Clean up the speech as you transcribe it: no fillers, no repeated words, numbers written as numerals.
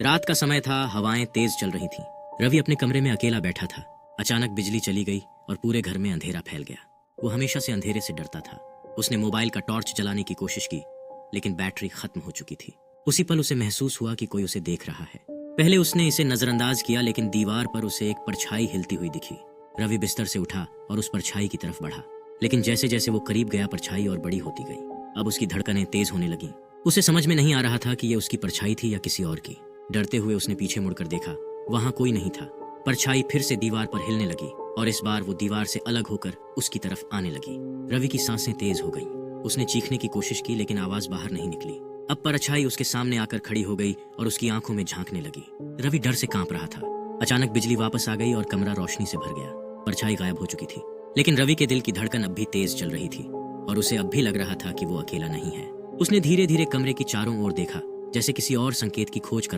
रात का समय था, हवाएं तेज चल रही थीं। रवि अपने कमरे में अकेला बैठा था। अचानक बिजली चली गई और पूरे घर में अंधेरा फैल गया। वो हमेशा से अंधेरे से डरता था। उसने मोबाइल का टॉर्च जलाने की कोशिश की, लेकिन बैटरी खत्म हो चुकी थी। उसी पल उसे महसूस हुआ कि कोई उसे देख रहा है। पहले उसने इसे नजरअंदाज किया, लेकिन दीवार पर उसे एक परछाई हिलती हुई दिखी। रवि बिस्तर से उठा और उस परछाई की तरफ बढ़ा, लेकिन जैसे जैसे वो करीब गया, परछाई और बड़ी होती गई। अब उसकी धड़कनें तेज होने लगीं। उसे समझ में नहीं आ रहा था कि यह उसकी परछाई थी या किसी और की। डरते हुए उसने पीछे मुड़कर देखा, वहां कोई नहीं था। परछाई फिर से दीवार पर हिलने लगी और इस बार वो दीवार से अलग होकर उसकी तरफ आने लगी। रवि की सांसें तेज हो गईं। उसने चीखने की कोशिश की, लेकिन आवाज बाहर नहीं निकली। अब परछाई उसके सामने आकर खड़ी हो गई और उसकी आंखों में झांकने लगी। रवि डर से कांप रहा था। अचानक बिजली वापस आ गई और कमरा रोशनी से भर गया। परछाई गायब हो चुकी थी, लेकिन रवि के दिल की धड़कन अब भी तेज चल रही थी और उसे अब भी लग रहा था कि वो अकेला नहीं है। उसने धीरे धीरे कमरे की चारों ओर देखा, जैसे किसी और संकेत की खोज कर